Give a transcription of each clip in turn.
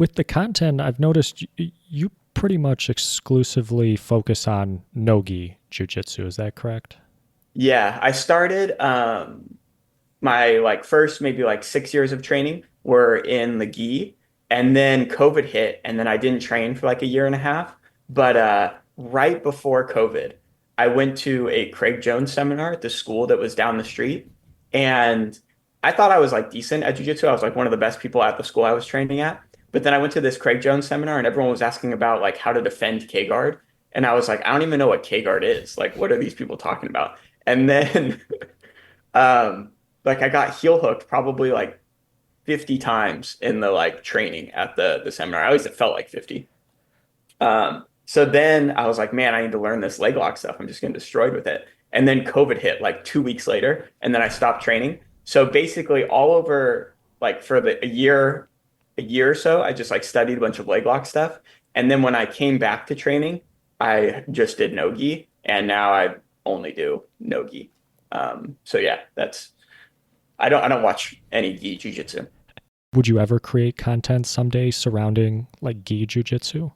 With the content, I've noticed you pretty much exclusively focus on no-gi jiu-jitsu. Is that correct? Yeah, I started my like first maybe like 6 years of training were in the gi, and then COVID hit, and then I didn't train for like a year and a half. But right before COVID, I went to a Craig Jones seminar at the school that was down the street, and I thought I was like decent at jiu-jitsu. I was like one of the best people at the school I was training at. But then I went to this Craig Jones seminar, and everyone was asking about like how to defend K guard, and I was like, I don't even know what K guard is. Like, what are these people talking about? And then um like I got heel hooked probably like 50 times in the like training at the seminar. At least it felt like 50. So then I was like, man, I need to learn this leg lock stuff. I'm just getting destroyed with it. And then COVID hit like 2 weeks later, and then I stopped training. So basically all over like for a year or so, I just like studied a bunch of leg lock stuff. And then when I came back to training, I just did no gi, and now I only do no gi. So yeah, that's I don't watch any gi jujitsu. Would you ever create content someday surrounding like gi jiu-jitsu?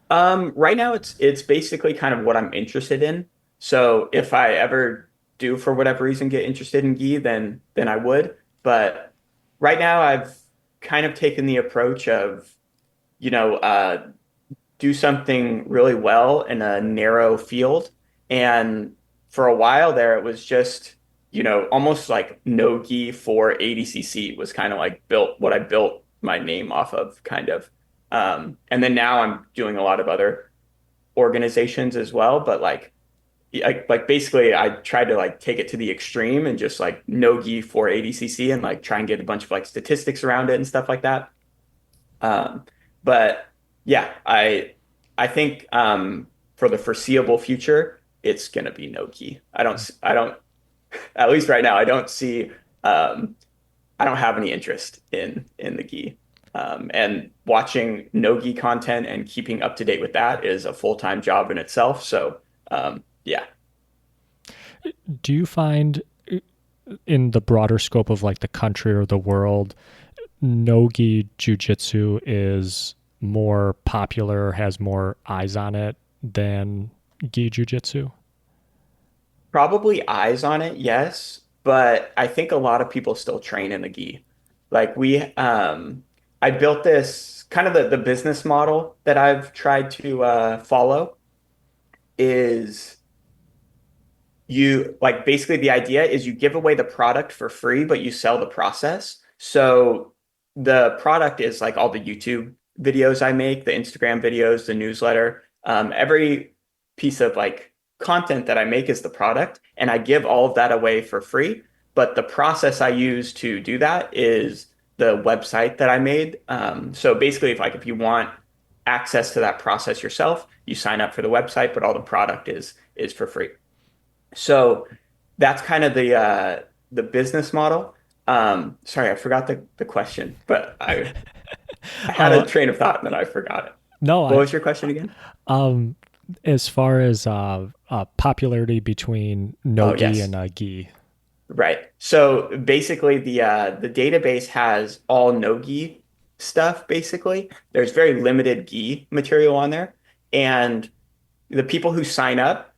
Right now it's basically kind of what I'm interested in. So if I ever do for whatever reason get interested in gi, then I would. But right now I've kind of taken the approach of, you know, do something really well in a narrow field. And for a while there, it was just, almost like no gi for ADCC was kind of like built what I built my name off of, kind of. And then now I'm doing a lot of other organizations as well, but like basically I tried to like take it to the extreme and just like no gi for ADCC and like try and get a bunch of like statistics around it and stuff like that. Um, but yeah, I think for the foreseeable future, it's gonna be no gi. I don't at least right now I don't see I don't have any interest in the gi. And watching no gi content and keeping up to date with that is a full-time job in itself. So yeah. Do you find in the broader scope of like the country or the world, no-gi jiu-jitsu is more popular, has more eyes on it than gi jiu-jitsu? Probably eyes on it, yes, but I think a lot of people still train in the gi. Like I built this kind of the business model that I've tried to follow is you like basically the idea is you give away the product for free, but you sell the process. So the product is like all the YouTube videos I make, the Instagram videos, the newsletter, every piece of like content that I make is the product, and I give all of that away for free. But the process I use to do that is the website that I made. So basically, if you want access to that process yourself, you sign up for the website, but all the product is for free. So that's kind of the business model. Sorry, I forgot the question, but I had a Uh, train of thought and then I forgot it. no, What I was your question again? um as far as popularity between Oh, no-gi yes. and gi. Right. So basically the database has all no gi stuff basically. There's very limited gi material on there. And the people who sign up,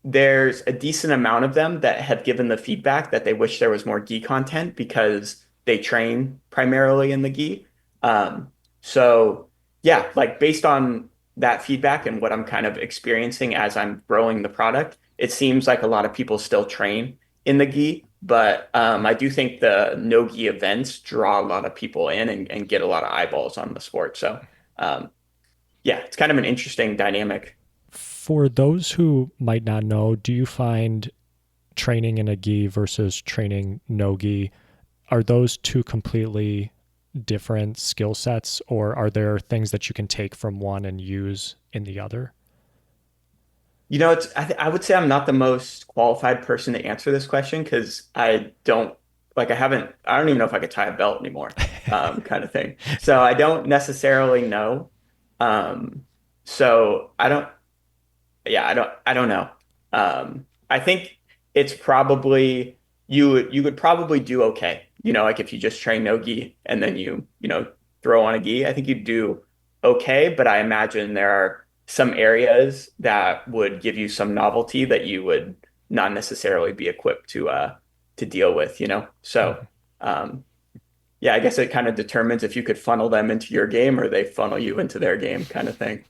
there's a decent amount of them that have given the feedback that they wish there was more gi content because they train primarily in the gi. So yeah, like based on that feedback and what I'm kind of experiencing as I'm growing the product, it seems like a lot of people still train in the gi, but I do think the no gi events draw a lot of people in and get a lot of eyeballs on the sport. So um, yeah, it's kind of an interesting dynamic. For those who might not know, do you find training in a gi versus training no gi, are those two completely different skill sets, or are there things that you can take from one and use in the other? I would say I'm not the most qualified person to answer this question because I don't like I don't even know if I could tie a belt anymore, kind of thing. So I don't necessarily know. Um, so I don't, yeah, I don't know. I think it's probably you would probably do okay. Like if you just train no gi and then you throw on a gi, I think you'd do okay. But I imagine there are some areas that would give you some novelty that you would not necessarily be equipped to deal with, you know? So, Mhm. um, yeah, I guess it kind of determines if you could funnel them into your game or they funnel you into their game kind of thing.